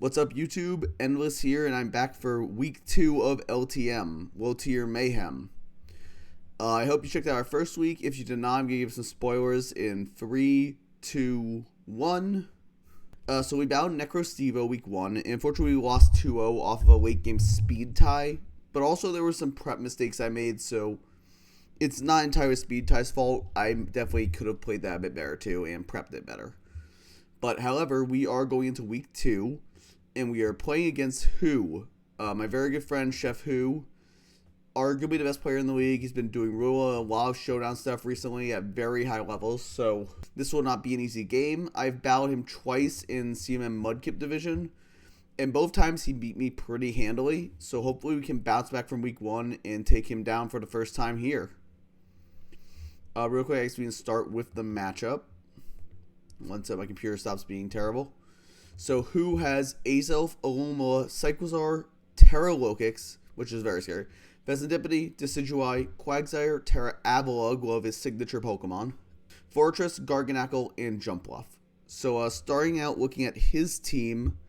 What's up, YouTube? Endless here, and I'm back for week 2 of LTM, Low Tier Mayhem. I hope you checked out our first week. If you did not, I'm going to give some spoilers in 3, 2, 1. So we battled Necrostevo week 1, and unfortunately we lost 2-0 off of a late game speed tie. But also there were some prep mistakes I made, so it's not entirely speed tie's fault. I definitely could have played that a bit better too and prepped it better. But however, we are going into week 2. And we are playing against Who, my very good friend, Chef Who, arguably the best player in the league. He's been doing a lot of showdown stuff recently at very high levels, so this will not be an easy game. I've battled him twice in CMM Mudkip Division, and both times he beat me pretty handily, so hopefully we can bounce back from week 1 and take him down for the first time here. Real quick, I guess we can start with the matchup, once my computer stops being terrible. So Who has Azelf, Aluma, Cyclozar, Terra Lokix, which is very scary, Vesindipity, Decidueye, Quagsire, Terra Avalugg, one of his signature Pokemon, Fortress, Garganacl, and Jumpluff. So starting out looking at his team,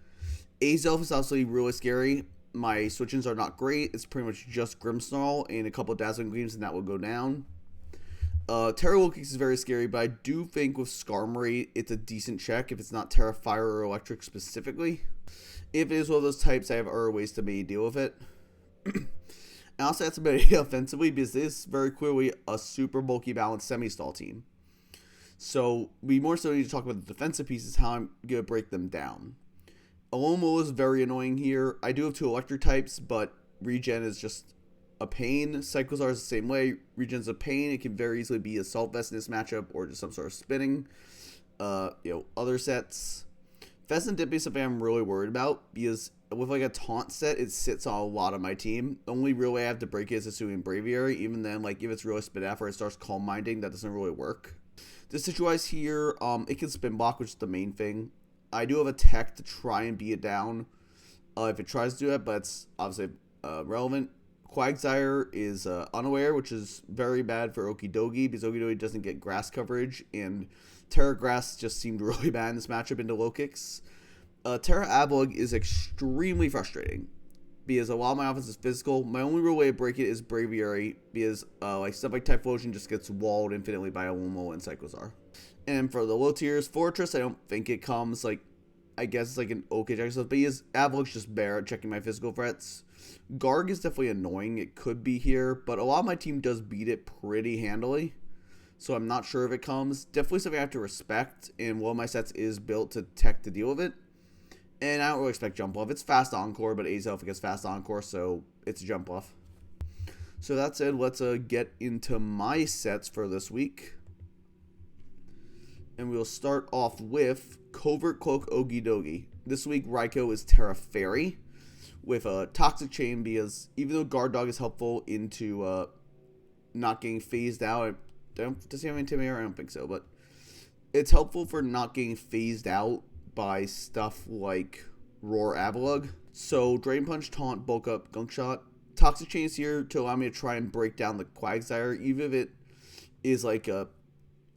Azelf is obviously really scary. My switch-ins are not great. It's pretty much just Grimmsnarl and a couple of Dazzling Gleams, and that will go down. Terra Lokix is very scary, but I do think with Skarmory, it's a decent check if it's not Terra Fire or Electric specifically. If it is one of those types, I have other ways to maybe deal with it. And also that's a bit offensively, because this is very clearly a super bulky balanced semi-stall team. So we more so need to talk about the defensive pieces, how I'm going to break them down. Alomo is very annoying here. I do have 2 electric types, but regen is just a pain. Cyclozar is the same way. Regen's a pain. It can very easily be Assault Vest in this matchup or just some sort of spinning. Other sets. Vesindipity is something I'm really worried about because with like a taunt set, it sits on a lot of my team. The only real way I have to break it is HISUIAN Braviary. Even then, like if it's really spin after it starts Calm Minding, that doesn't really work. The Decidueye here, it can spin block, which is the main thing. I do have a tech to try and beat it down if it tries to do it, but it's obviously relevant. Quagsire is unaware, which is very bad for Okidogi because Okidogi doesn't get grass coverage, and Terra Grass just seemed really bad in this matchup into Lokix. Terra Avalugg is extremely frustrating because a lot of my offense is physical. My only real way to break it is Braviary because like stuff like Typhlosion just gets walled infinitely by Alomo and Cyclozar. And for the low tiers, Fortress, I don't think it comes. Like, I guess it's like an okay check stuff, but Avalugg's just better at checking my physical threats. Garg is definitely annoying. It could be here, but a lot of my team does beat it pretty handily, so I'm not sure if it comes. Definitely something I have to respect, and one of my sets is built to tech to deal with it. And I don't really expect Jumpluff. It's fast Encore, but Azelf gets fast Encore, so it's Jumpluff. So that said, let's get into my sets for this week. And we'll start off with Covert Cloak Okidogi. This week, Raikou is Terra Fairy with a Toxic Chain because even though Guard Dog is helpful into not getting phased out, does he have Intimidator? I don't think so, but it's helpful for not getting phased out by stuff like Roar Avalugg. So Drain Punch, Taunt, Bulk Up, Gunk Shot. Toxic Chain is here to allow me to try and break down the Quagsire. Even if it is like a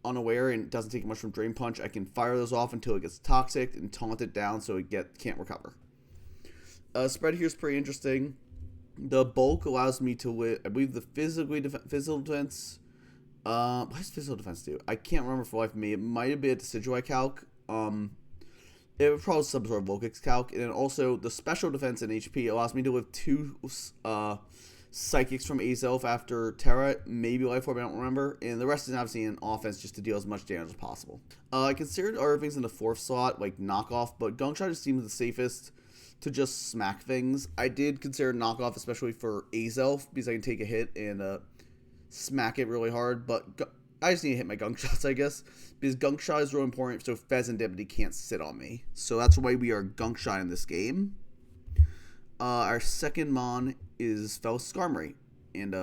unaware and doesn't take much from Drain Punch, I can fire those off until it gets toxic and taunt it down so it can't recover. Spread here is pretty interesting. The bulk allows me to win, I believe, the physical defense. What does physical defense do? I can't remember for life of me. It might have been a Decidueye calc. It was probably some sort of Vulpix calc. And then also the special defense and HP allows me to live 2 Psychics from Azelf after Terra, maybe Life Orb, I don't remember. And the rest is obviously in offense just to deal as much damage as possible. I considered other things in the 4th slot, like Knockoff, but Gunk Shot just seems the safest to just smack things. I did consider Knockoff, especially for Azelf, because I can take a hit and smack it really hard. But I just need to hit my Gunk Shots, I guess, because Gunk Shot is really important, so Vesindipity can't sit on me. So that's why we are Gunk Shot in this game. Our second Mon is Skarmory, and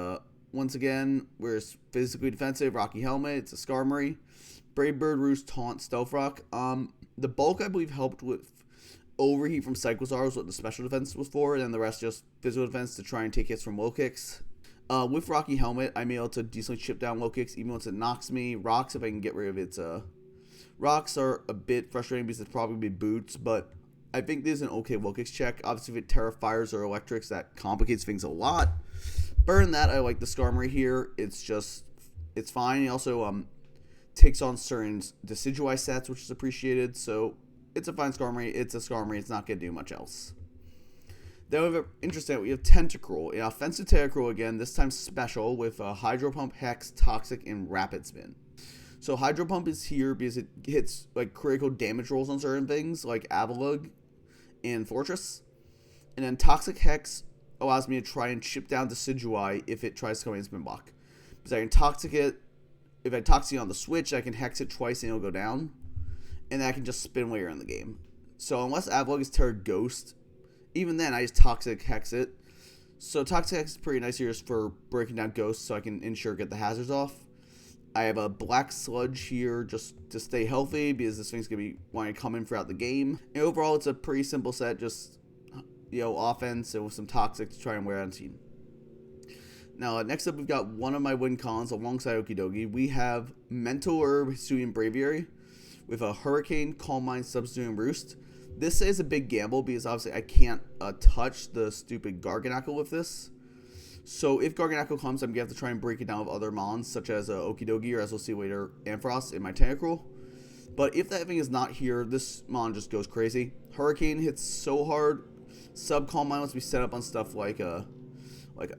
once again, we're physically defensive. Rocky Helmet, it's a Skarmory. Brave Bird, Roost, Taunt, Stealth Rock. The bulk, I believe, helped with Overheat from Cyclozar was what the special defense was for, and then the rest just physical defense to try and take hits from Lokix. With Rocky Helmet, I'm able to decently chip down Lokix even once it knocks me. Rocks, if I can get rid of its Rocks are a bit frustrating because it's probably boots, but I think there's an okay low kicks check. Obviously, if it Terra fires or electrics, that complicates things a lot. Burn that, I like the Skarmory here. It's fine. It also takes on certain Decidueye sets, which is appreciated. So it's a fine Skarmory. It's a Skarmory. It's not going to do much else. Then we have we have Tentacruel, an offensive Tentacruel again. This time special with Hydro Pump, Hex, Toxic, and Rapid Spin. So Hydro Pump is here because it hits like critical damage rolls on certain things like Avalugg and Fortress. And then Toxic Hex allows me to try and chip down Decidueye if it tries to come in and spin block. Because I can Toxic it. If I Toxic it on the switch, I can Hex it twice and it'll go down. And then I can just spin later in the game. So unless Avalugg is Terra Ghost, even then I just Toxic Hex it. So Toxic Hex is pretty nice here just for breaking down Ghosts so I can ensure get the hazards off. I have a Black Sludge here just to stay healthy because this thing's going to be wanting to come in throughout the game. And overall, it's a pretty simple set, just, offense and with some Toxic to try and wear on the team. Now, next up, we've got one of my win cons alongside Okidogi. We have Mental Herb, HISUIAN, Braviary with a Hurricane, Calm Mind, Substitute, and Roost. This is a big gamble because obviously I can't touch the stupid Garganacl with this. So if Garganacl comes, I'm going to have to try and break it down with other mons, such as Okidogi or, as we'll see later, Ampharos in my Tentacruel. But if that thing is not here, this mon just goes crazy. Hurricane hits so hard. Calm Mind lets me set up on stuff like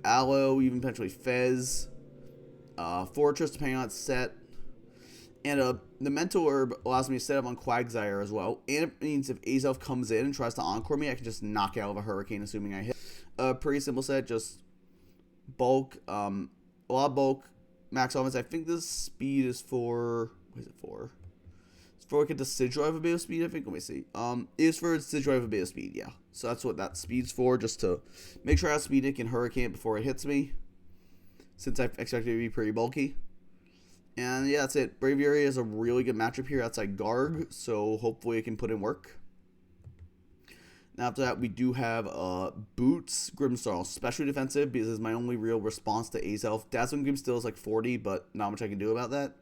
Aloe, even potentially Fez, Fortress, depending on its set. And the Mental Herb allows me to set up on Quagsire as well. And it means if Azelf comes in and tries to Encore me, I can just knock it out of a Hurricane, assuming I hit. Pretty simple set, just bulk, a lot of bulk, max offense. I think this speed is for, what is it for? It's for like a Decidueye of a bit of speed, I think. Let me see. It is for a Decidueye of a bit of speed, yeah. So that's what that speed's for, just to make sure I outspeed it, can Hurricane it before it hits me, since I expect it to be pretty bulky. And yeah, that's it. Braviary is a really good matchup here outside Garg, so hopefully it can put in work. Now after that, we do have Boots, Grimmsnarl, especially defensive because it's my only real response to Azelf. Dazzling Gleam still is like 40, but not much I can do about that.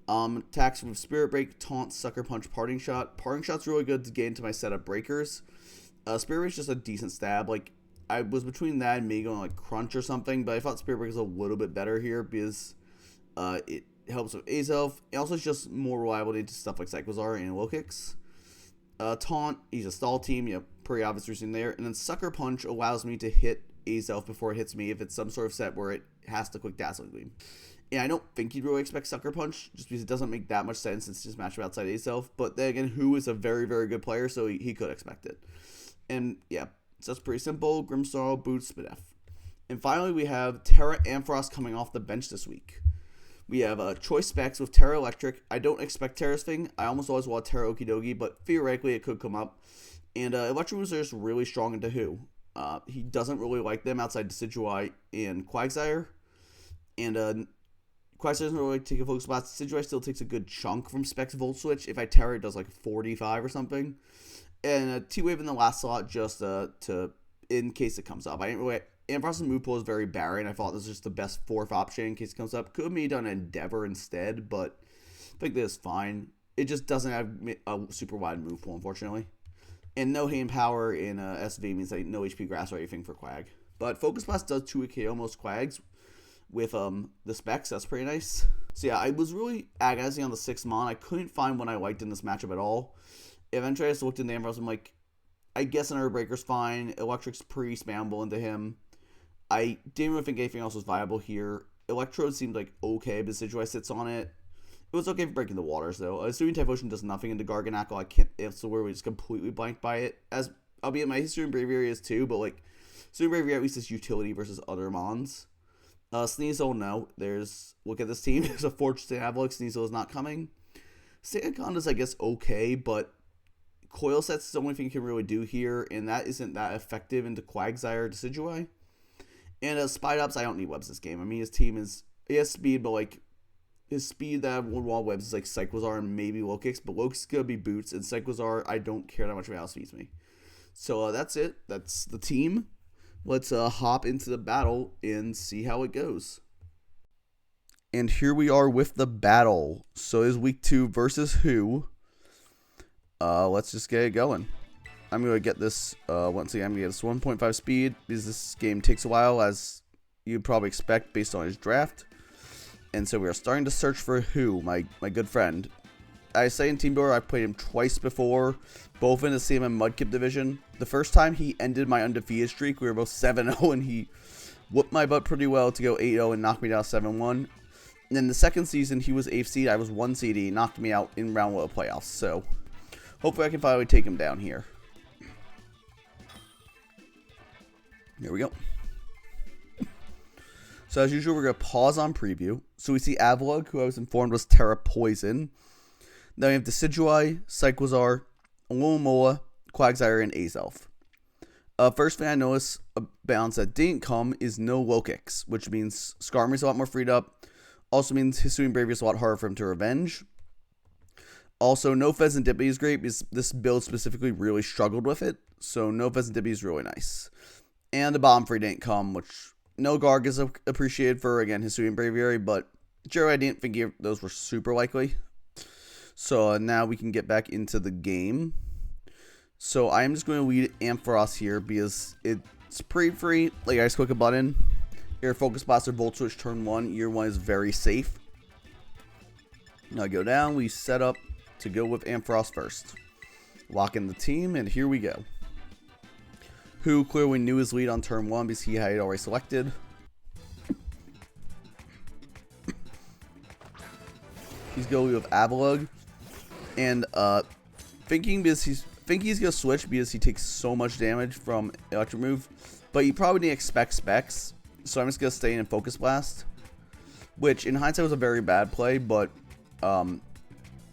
Attacks with Spirit Break, Taunt, Sucker Punch, Parting Shot. Parting Shot's really good to get into my setup breakers. Spirit Break's just a decent stab. Like, I was between that and maybe going like Crunch or something, but I thought Spirit Break is a little bit better here because it helps with Azelf. It also is just more reliable into stuff like Cyclozar and Low Kicks. Taunt, he's a stall team, pretty obvious reason there. And then Sucker Punch allows me to hit Azelf before it hits me if it's some sort of set where it has to quick Dazzling Gleam. And I don't think you'd really expect Sucker Punch, just because it doesn't make that much sense. It's just matchup outside Azelf. But then again, Who is a very, very good player, so he could expect it. And yeah, so that's pretty simple. Grimmsnarl, Boots, Spadef. And finally, we have Terra Ampharos coming off the bench this week. We have choice specs with Terra Electric. I don't expect Terra's thing. I almost always want Terra Okidogi, but theoretically it could come up. And Electric was just really strong into Who. He doesn't really like them outside Decidueye and Quagsire. And Quagsire doesn't really take a focus spot. Decidueye still takes a good chunk from Specs Volt Switch. If I Terra, it does like 45 or something. And T-Wave in the last slot just to in case it comes up. I didn't really... Ampharos' move pool is very barren. I thought this was just the best fourth option in case it comes up. Could be done Endeavor instead, but I think this is fine. It just doesn't have a super wide move pool, unfortunately. And no hand power in SV means like no HP grass or anything for Quag. But Focus Blast does 2 KO most Quags with the specs. That's pretty nice. So yeah, I was really agonizing on the 6 mon. I couldn't find one I liked in this matchup at all. Eventually I just looked into Ampharos. I'm like, I guess an Earthbreaker's fine. Electric's pretty spammable into him. I didn't really think anything else was viable here. Electrode seemed like okay, but Decidueye sits on it. It was okay for breaking the waters, though. Assuming Typhlosion does nothing into Garganacl, I can't. It's where we just completely blanked by it. As albeit my HISUIAN Braviary is too, but like HISUIAN Braviary at least is utility versus other mons. Sneasel, no. Look at this team. There's a Fortress and Avalugg. Sneasel is not coming. Stinkaconda is, I guess, okay, but Coil Sets is the only thing you can really do here, and that isn't that effective into Quagsire or Decidueye. And Spidops, I don't need webs this game. I mean, his team he has speed, but like his speed that one wall webs is like Cyclozar and maybe Low Kicks, but Low Kicks is gonna be Boots, and Cyclozar, I don't care that much about how it speeds me. So that's it. That's the team. Let's hop into the battle and see how it goes. And here we are with the battle. So it's week 2 versus Who. Let's just get it going. I'm going to get this, once again, I'm going to get this 1.5 speed, because this game takes a while, as you'd probably expect based on his draft. And so we are starting to search for Who, my good friend. I say in Team Builder, I've played him twice before, both in the CMM Mudkip division. The first time he ended my undefeated streak, we were both 7-0, and he whooped my butt pretty well to go 8-0 and knock me down 7-1. And then the second season, he was 8th seed, I was 1 seed, he knocked me out in round 1 of playoffs. So hopefully I can finally take him down here. There we go. So as usual, we're going to pause on preview. So we see Avalugg, who I was informed was Terra Poison. Then we have Decidueye, Cyclizar, Alomomola, Quagsire, and Azelf. First thing I noticed about that didn't come is no Lokix, which means Skarmory's a lot more freed up. Also means Hisuian Braviary is a lot harder for him to revenge. Also, no Pheasantipity is great because this build specifically really struggled with it. So no Pheasantipity is really nice. And the Bomb Free didn't come, which no Garg is appreciated for, again, Hisuian Braviary, but generally I didn't think those were super likely. So now we can get back into the game. So I am just going to lead Ampharos here because it's pretty free. Like, I just click a button. Air Focus Blast or Volt Switch turn 1. Year 1 is very safe. Now I go down. We set up to go with Ampharos first. Lock in the team, and here we go. Who clearly knew his lead on turn 1 because he had it already selected. He's going with Avalugg. And thinking he's gonna switch because he takes so much damage from Electric Move, but you probably didn't expect Specs, so I'm just gonna stay in Focus Blast, which in hindsight was a very bad play, but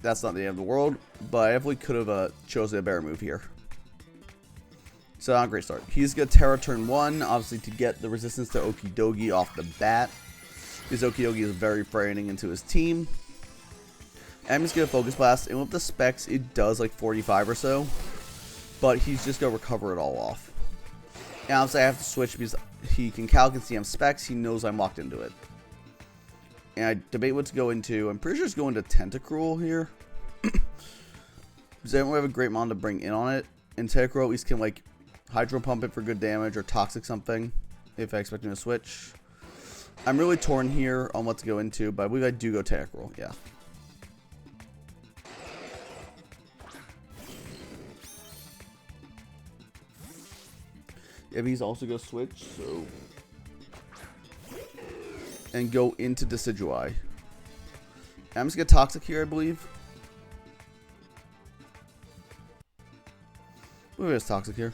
that's not the end of the world. But I definitely could have chosen a better move here. So not a great start. He's gonna Terra turn 1, obviously to get the resistance to Okidogi off the bat, because Okidogi is very frightening into his team. I'm just going to Focus Blast, and with the Specs, it does like 45 or so, but he's just going to recover it all off. And obviously I have to switch because he can calc and CM Specs, he knows I'm locked into it. And I debate what to go into. I'm pretty sure it's going to Tentacruel here, because I don't really have a great mon to bring in on it, and Tentacruel at least can like Hydro Pump it for good damage, or Toxic something, if I expect him to switch. I'm really torn here on what to go into, but I believe I do go Tentacruel, yeah. If he's also going to switch, so... And go into Decidueye. I'm just going to Toxic here, I believe. Maybe it's Toxic here.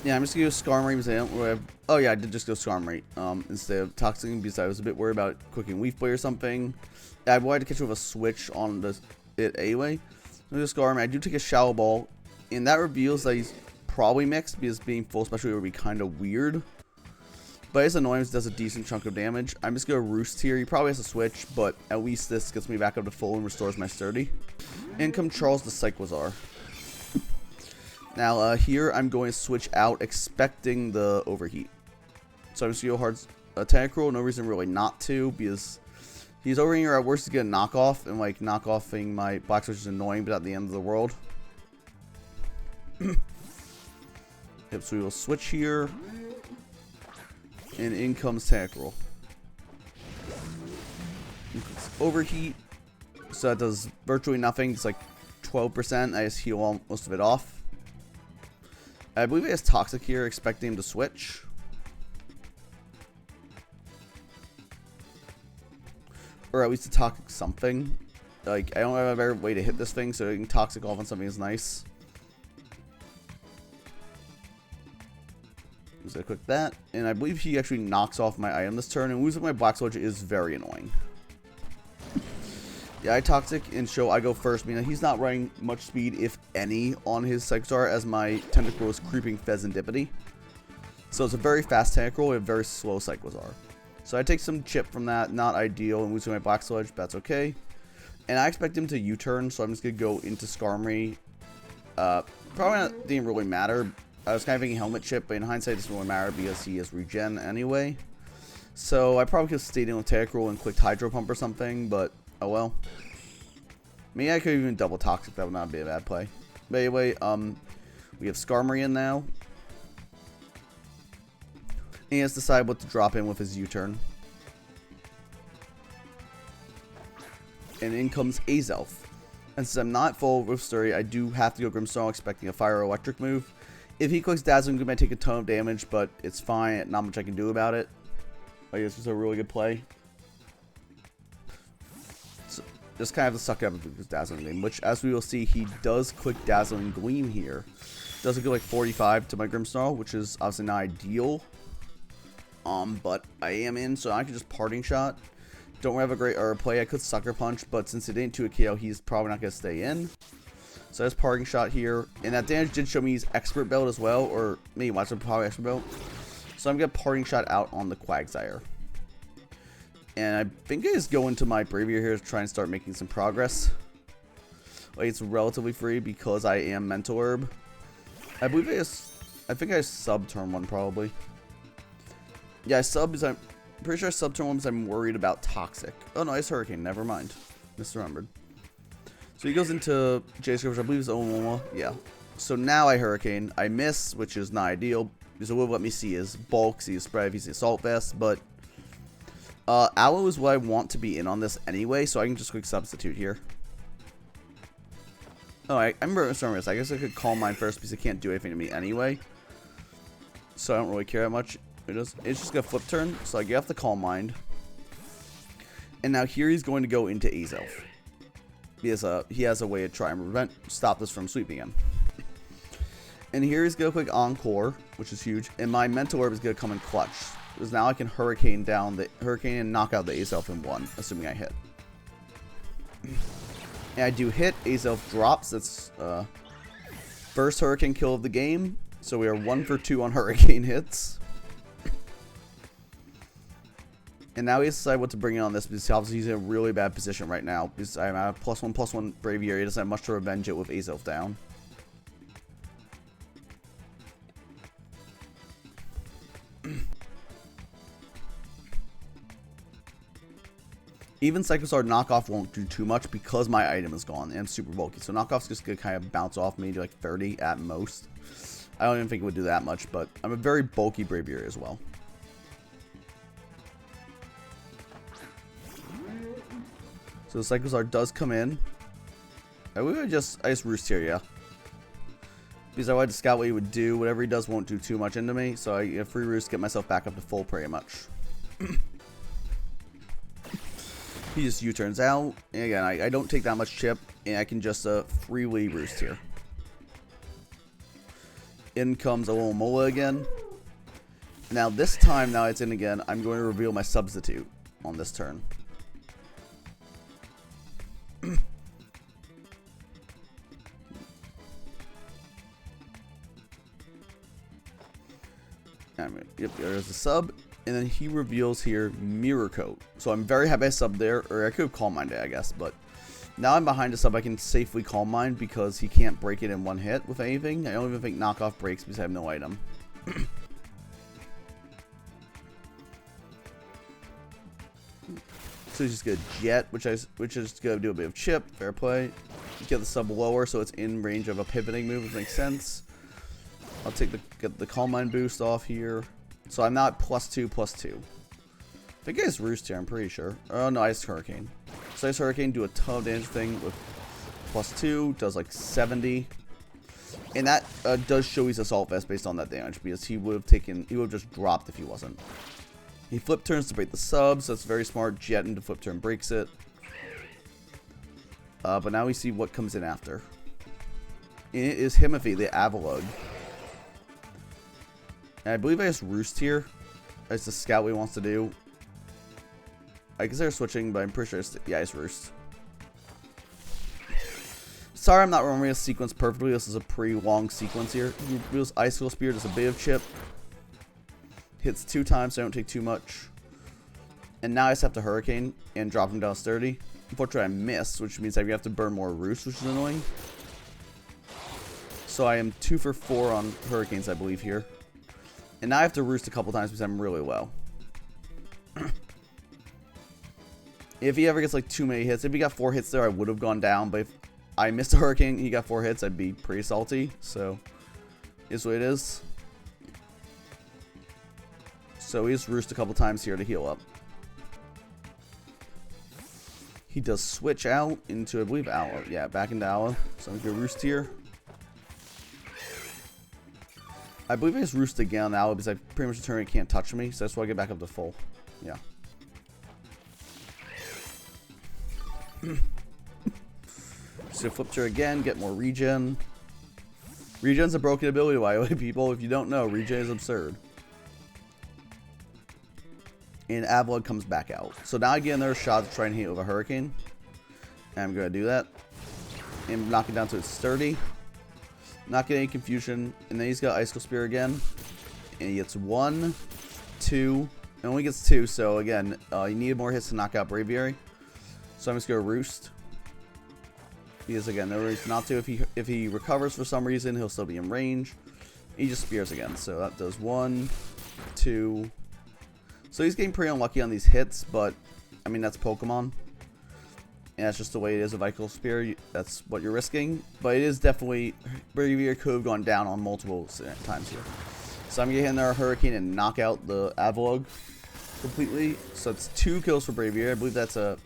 Yeah, I'm just going to go Skarmory because I don't really have... Oh yeah, I did just go Skarmory instead of Toxic because I was a bit worried about clicking Leaf Blade or something. I wanted to catch you with a switch on it anyway. I'm going to go Skarmory. I do take a Shallow Ball, and that reveals that he's probably mixed because being full special would be kind of weird. But it's annoying because it does a decent chunk of damage. I'm just going to Roost here. He probably has to switch, but at least this gets me back up to full and restores my sturdy. In comes Charles the Cyclizar. Now, here I'm going to switch out, expecting the Overheat. So I'm just going to go hard Tentacruel, no reason really not to, because he's over here at worst he's going to knock off, and like knock offing my Black Switch is annoying, but at the end of the world. Yep, so we will switch here, and in comes Tentacruel. Overheat, so that does virtually nothing, it's like 12%, I just heal most of it off. I believe he has Toxic here, expecting him to switch. Or at least to Toxic something. Like, I don't have a better way to hit this thing, so getting Toxic off on something is nice. So I click that, and I believe he actually knocks off my item this turn, and losing my Black Sludge is very annoying. Yeah, I Toxic and show I go first, meaning he's not running much speed, if any, on his Cyclizar, as my Tentacruel is creeping Pheasantipity. So it's a very fast Tentacruel and a very slow Cyclizar. So I take some chip from that, not ideal, and losing my Black Sludge, but that's okay. And I expect him to U-turn, so I'm just going to go into Skarmory. Probably not, didn't really matter, I was kind of thinking helmet chip, but in hindsight it doesn't really matter because he has regen anyway. So I probably could have stayed in with Tactical and clicked Hydro Pump or something, but oh well. Maybe I could even double Toxic, that would not be a bad play. But anyway, we have Skarmory in now. And he has to decide what to drop in with his U-turn. And in comes Azelf. And since I'm not full with Sturdy, I do have to go Grimmsnarl expecting a Fire or Electric move. If he clicks Dazzling Gleam, I take a ton of damage, but it's fine. Not much I can do about it. I guess it's a really good play. So, just kind of have to suck it up with his Dazzling Gleam, which, as we will see, he does click Dazzling Gleam here. Does it go like 45 to my Grimmsnarl, which is obviously not ideal. But I am in, so I can just Parting Shot. Don't really have a great play. I could Sucker Punch, but since it didn't 2 KO, he's probably not going to stay in. So that's Parting Shot here. And that damage did show me his Expert Belt as well, or maybe watch him probably Expert Belt. So I'm going to Parting Shot out on the Quagsire. And I think I just go into my Braviary here to try and start making some progress. Like, it's relatively free because I am Mental Herb. I believe I think I sub turn 1 probably. Yeah, I sub because I'm pretty sure I sub turn 1 because I'm worried about Toxic. Oh no, it's Hurricane, never mind. Misremembered. So he goes into J-Scope, which I believe is Omomo. Yeah. So now I Hurricane. I miss, which is not ideal, because it will let me see his bulk, see his spread, see his Assault Vest, but Aloe is what I want to be in on this anyway, so I can just quick substitute here. Oh, I remember Storm Wrist. I guess I could Calm Mind first because it can't do anything to me anyway. So I don't really care that much. It's just gonna flip turn, so I get off the Calm Mind. And now here he's going to go into Azelf. He has a way to try and stop this from sweeping him. And here he's gonna click Encore, which is huge. And my Mental Herb is gonna come in clutch. Because now I can Hurricane down the Hurricane and knock out the Azelf in 1, assuming I hit. And I do hit, Azelf drops. That's first Hurricane kill of the game. So we are 1 for 2 on Hurricane hits. And now he has to decide what to bring in on this because obviously he's in a really bad position right now. Because I'm at a +1/+1 Braviary. He doesn't have much to revenge it with Azelf down. Even Psycho Sword knockoff won't do too much because my item is gone and I'm super bulky. So knockoff's just gonna kind of bounce off me to like 30 at most. I don't even think it would do that much, but I'm a very bulky Braviary as well. So the Psycho Sword does come in. I just roost here, yeah. Because I wanted to scout what he would do. Whatever he does won't do too much into me. So I get free roost, get myself back up to full pretty much. He just U-turns out. And again, I don't take that much chip. And I can just freely roost here. In comes a little Mola again. Now this time, now it's in again, I'm going to reveal my substitute on this turn. Yep, there's a sub, and then he reveals here Mirror Coat. So I'm very happy I subbed there, or I could have Calm Minded, I guess, but now I'm behind a sub. I can safely Calm Mind because he can't break it in 1 hit with anything. I don't even think knockoff breaks because I have no item. So he's just gonna Jet, which is gonna do a bit of chip, fair play. Get the sub lower so it's in range of a pivoting move, which makes sense. I'll get the Calm Mind boost off here. So I'm not +2/+2. I think I just roost here, I'm pretty sure. Oh no, I just Hurricane. So I just Hurricane, do a ton of damage thing with +2, does like 70. And that does show he's Assault Vest based on that damage because he would have just dropped if he wasn't. He flip turns to break the subs, so that's very smart. Jet into flip turn breaks it. But now we see what comes in after. And it is Himothy, the Avalug. And I believe I just roost here. That's the scout what he wants to do. I consider switching, but I'm pretty sure yeah, I just roost. Sorry I'm not remembering this sequence perfectly. This is a pretty long sequence here. He reveals Icicle Spear, does a bit of chip. Hits 2 times, so I don't take too much. And now I just have to Hurricane and drop him down sturdy. Unfortunately, I missed, which means I have to burn more roost, which is annoying. So I am 2 for 4 on Hurricanes, I believe, here. And now I have to roost a couple times because I'm really low. If he ever gets like too many hits, if he got 4 hits there, I would have gone down. But if I missed a Hurricane, he got 4 hits, I'd be pretty salty. So, is what it is. So he just roost a couple times here to heal up. He does switch out into, I believe, Aloe. Yeah, back into Aloe. So I'm going to roost here. I believe I just roost again on Aloe because I pretty much determined it can't touch me. So that's why I get back up to full. Yeah. So flip her again, get more regen. Regen's a broken ability, by the way, people. If you don't know, regen is absurd. And Avalon comes back out. So now I get another shot to try and hit with a Hurricane. And I'm going to do that. And knock it down to its 30. Not getting any confusion. And then he's got Icicle Spear again. And he gets 1, 2. It only gets 2. So again, you need more hits to knock out Braviary. So I'm just going to Roost. Because again, no reason not to. If he recovers for some reason, he'll still be in range. He just spears again. So that does 1, 2. So he's getting pretty unlucky on these hits, but I mean that's Pokemon. And that's just the way it is with Icicle Spear. That's what you're risking. But it is definitely, Braviary could have gone down on multiple times here. So I'm going to hit another Hurricane and knock out the Avalog completely. So it's 2 kills for Braviary. I believe that's a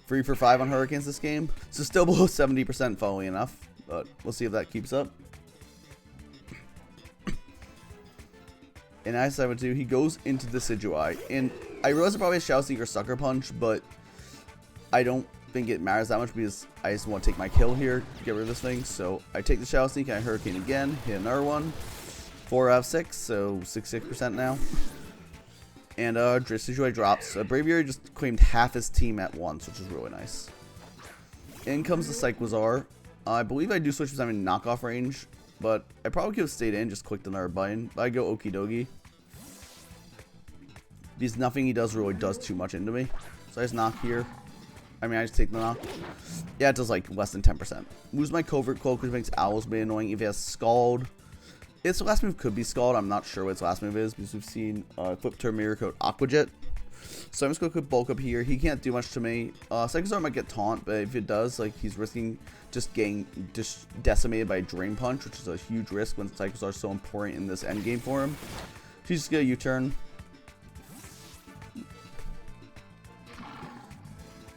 3 for 5 on Hurricanes this game. So still below 70%, funnily enough. But we'll see if that keeps up. And as I would do, he goes into the Decidueye. And I realize it probably has Shadow Sneak or Sucker Punch, but I don't think it matters that much because I just want to take my kill here to get rid of this thing. So I take the Shadow Sneak, I Hurricane again, hit another one. 4 out of 6, so 66% now. And Decidueye drops. Braviary just claimed half his team at once, which is really nice. In comes the Cyclizar. I believe I do switch because I'm in knockoff range. But I probably could have stayed in, just clicked another button. But I go Okie Dokie. Because nothing he does really does too much into me. So I just knock here. I mean, I just take the knock. Yeah, it does like less than 10%. Lose my Covert Cloak, which makes Owls be annoying. If he has Scald, its last move could be Scald. I'm not sure what its last move is because we've seen Flip Turn Mirror Coat Aqua Jet. So I'm just going to quick bulk up here. He can't do much to me. Cyclizar might get Taunt, but if it does, like he's risking just getting decimated by Drain Punch, which is a huge risk when Cyclizar is so important in this endgame for him. He's just going to U-turn.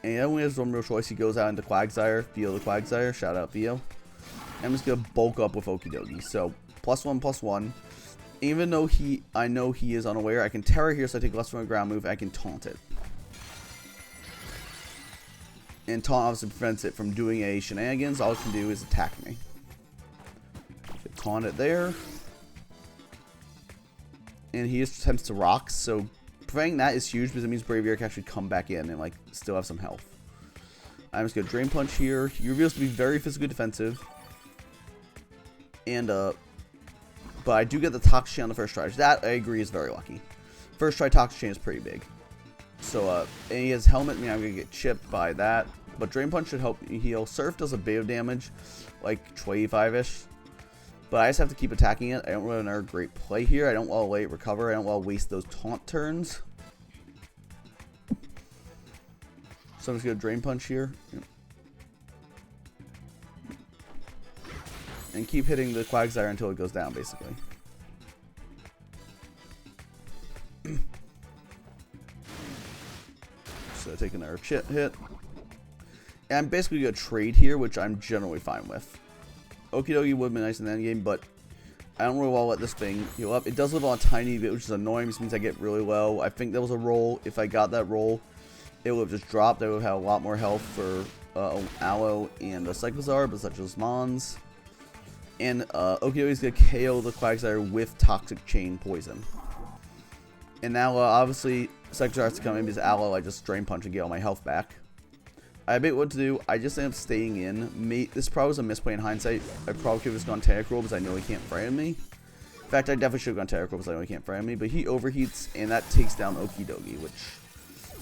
And he only has one real choice. He goes out into Quagsire, Theo the Quagsire. Shout out Theo. I'm just going to bulk up with Okie Dokie. So +1/+1. Even though I know he is unaware, I can Terror here, so I take less from a ground move. I can Taunt it. And Taunt obviously prevents it from doing a shenanigans. All it can do is attack me. Taunt it there. And he just attempts to Rock, so preventing that is huge because it means Braviary can actually come back in and like still have some health. I'm just gonna Drain Punch here. He reveals to be very physically defensive. And but I do get the Toxic Chain on the first try. That I agree is very lucky. First try Toxic Chain is pretty big. So and he has Helmet, I mean I'm gonna get chipped by that. But Drain Punch should help me heal. Surf does a bit of damage, like 25-ish. But I just have to keep attacking it. I don't really have a great play here. I don't want to let it recover. I don't want to waste those taunt turns. So I'm just going to Drain Punch here. And keep hitting the Quagsire until it goes down, basically. So taking our hit. And I'm basically going to trade here, which I'm generally fine with. Okie Dokie would be nice in the endgame, but I don't really want to let this thing heal up. It does live on a tiny bit, which is annoying, which means I get really low. I think there was a roll. If I got that roll, it would have just dropped. I would have had a lot more health for Aloe and Cyclizar, but such as Mons. And Okie Dokie's going to KO the Quagsire with Toxic Chain Poison. And now, obviously, Cyclizar has to come in because Aloe, I just Drain Punch and get all my health back. I debate what to do. I just end up staying in. This probably was a misplay in hindsight. I probably could have just gone Tentacruel because I know he can't frighten me. In fact, I definitely should have gone Tentacruel because I know he can't frighten me. But he overheats, and that takes down Okie Dokie, which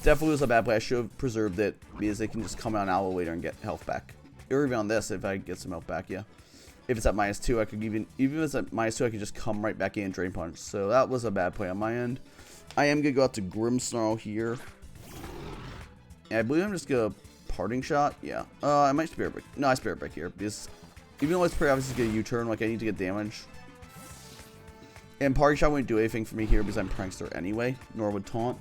definitely was a bad play. I should have preserved it because they can just come out on Aloe later and get health back. Or even on this if I get some health back, yeah. If it's at -2, I could even if it's at -2, I could just come right back in and Drain Punch. So that was a bad play on my end. I am going to go out to Grimmsnarl here. And I believe I'm just going to Parting Shot. Yeah. I might Spirit Break. No, I Spirit Break here. Because even though it's pretty obvious to get a U-turn, like I need to get damage. And Parting Shot won't do anything for me here because I'm Prankster anyway. Nor would Taunt.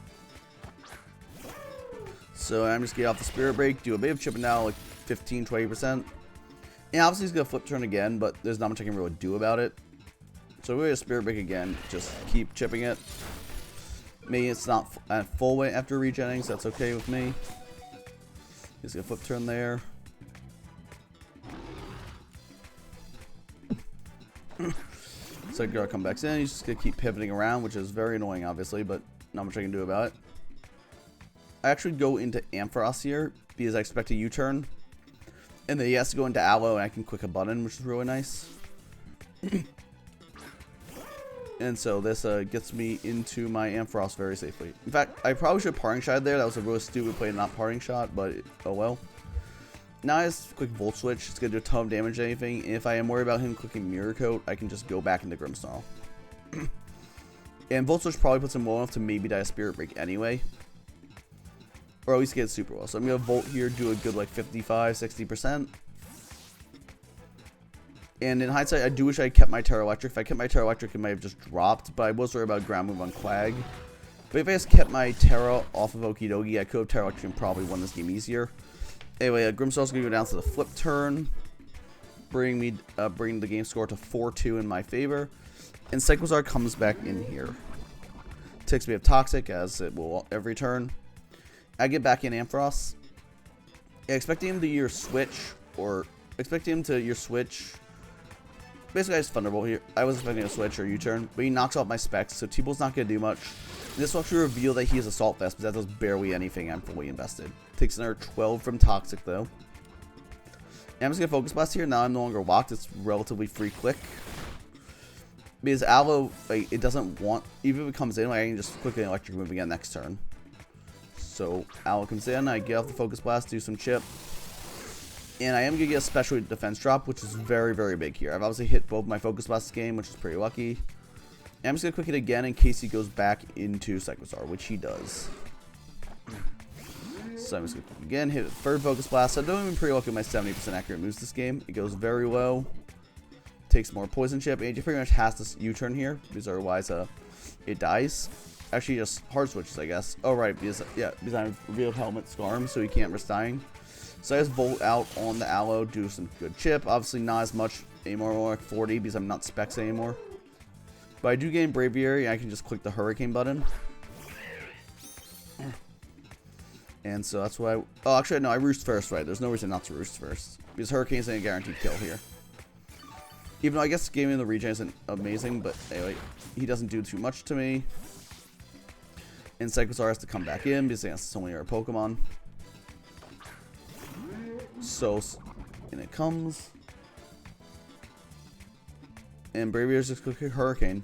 So I'm just going to get off the Spirit Break. Do a bit of Chip and Down, like 15-20%. And obviously he's going to Flip Turn again, but there's not much I can really do about it. So we're going to Spirit Break again. Just keep chipping it. Maybe it's not at full weight after regenning, so that's okay with me. He's going to Flip Turn there. So Girl comes back in. He's just going to keep pivoting around, which is very annoying, obviously, but not much I can do about it. I actually go into Ampharos here because I expect a U-turn. And then he has to go into Aloe, and I can click a button, which is really nice. And so this gets me into my Ampharos very safely. In fact, I probably should have Parting Shot there. That was a really stupid play to not Parting Shot, but oh well. Now I just click Volt Switch. It's going to do a ton of damage to anything. And if I am worried about him clicking Mirror Coat, I can just go back into Grimmsnarl. And Volt Switch probably puts him low enough to maybe die a Spirit Break anyway. Or at least get it super well. So I'm going to Volt here, do a good like 55-60%. And in hindsight, I do wish I kept my Terra Electric. If I kept my Terra Electric, it might have just dropped. But I was worried about Ground Move on Quag. But if I just kept my Terra off of Okidogi, I could have Terra Electric and probably won this game easier. Anyway, Grimmsnarl's going to go down to the Flip Turn. Bring the game score to 4-2 in my favor. And Cyclozar comes back in here. Takes me up Toxic, as it will every turn. I get back in Ampharos. Expecting him to either switch, or expecting him to either switch. Basically, I just Thunderbolt here. I was expecting a switch or U-turn, but he knocks off my specs, so T-Ball's not going to do much. This will actually reveal that he has Assault Vest, but that does barely anything. I'm fully invested. Takes another 12 from Toxic, though. And I'm just going to Focus Blast here. Now I'm no longer locked. It's relatively free click. Because Aloe, like, it doesn't want, even if it comes in, like, I can just quickly Electric Move again next turn. So Aloe comes in, I get off the Focus Blast, do some chip. And I am going to get a special defense drop, which is very, very big here. I've obviously hit both my Focus Blasts this game, which is pretty lucky. And I'm just going to quick it again in case he goes back into Cyclozar, which he does. So I'm just going to quick again, hit a third Focus Blast. I don't even pretty lucky with my 70% accurate moves this game. It goes very low. Takes more Poison Chip, and he pretty much has this U-turn here, because otherwise it dies. Actually, just hard switches, I guess. Oh, right, because I've revealed Helmet Scarm, so he can't risk dying. So I just Volt out on the Aloe, do some good chip. Obviously, not as much anymore, more like 40, because I'm not Specs anymore. But I do gain Braviary, and I can just click the Hurricane button. And so that's why oh, actually, no, I Roost first, right? There's no reason not to Roost first, because Hurricane's a guaranteed kill here. Even though I guess gaming the regen isn't amazing, but anyway, he doesn't do too much to me. And Cyclozar has to come back in because it's only our Pokemon. So, and it comes. And Braviary's just quick Hurricane.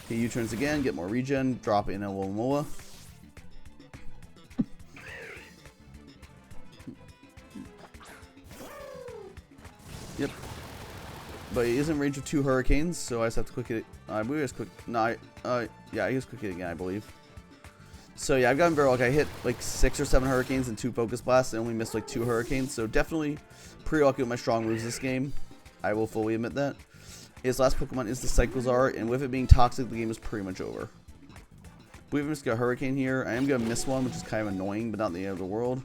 He U-turns again, get more regen, drop in a Alomoa. Yep. But he is in range of 2 Hurricanes, so I just have to quick it. I believe it's quick. No, yeah, he just quick it again, I believe. So yeah, I've gotten very lucky. I hit like 6 or 7 Hurricanes and 2 Focus Blasts, and only missed like 2 Hurricanes. So definitely pretty lucky with my strong moves this game. I will fully admit that. His last Pokemon is the Cyclozar, and with it being Toxic, the game is pretty much over. I believe I'm just got a Hurricane here. I am gonna miss one, which is kind of annoying, but not the end of the world.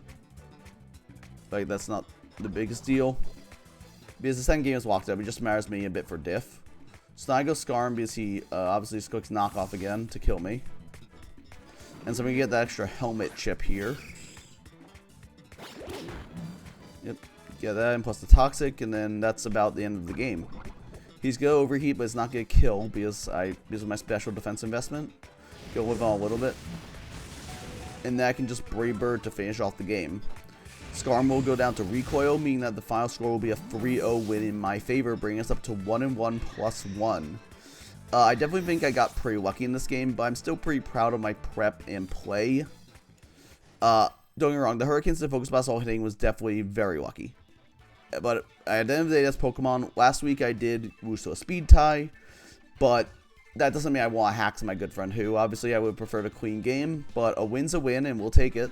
Like, that's not the biggest deal. Because the second game is locked up, it just matters me a bit for diff. So now I go Scarm because he obviously just clicks Knockoff again to kill me. And so we get that extra helmet chip here. Yep, get that, and plus the Toxic, and then that's about the end of the game. He's gonna overheat, but it's not gonna kill because of my special defense investment. Go live on a little bit. And then I can just Brave Bird to finish off the game. Scarm will go down to Recoil, meaning that the final score will be a 3-0 win in my favor, bringing us up to 1-1 plus 1. I definitely think I got pretty lucky in this game, but I'm still pretty proud of my prep and play. Don't get me wrong, the Hurricanes and Focus Blast all hitting was definitely very lucky. But at the end of the day, that's Pokemon. Last week I did Wuso Speed Tie, but that doesn't mean I want hacks my good friend Who. Obviously, I would prefer the clean game, but a win's a win, and we'll take it.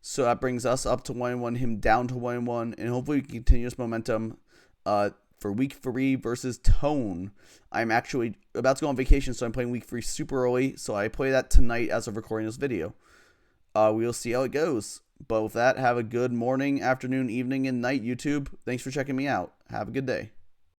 So that brings us up to 1-1, him down to 1-1, and hopefully we can continue this momentum for week 3 versus Tone. I'm actually about to go on vacation, so I'm playing week 3 super early, so I play that tonight as of recording this video. We'll see how it goes. But with that, have a good morning, afternoon, evening, and night, YouTube. Thanks for checking me out. Have a good day.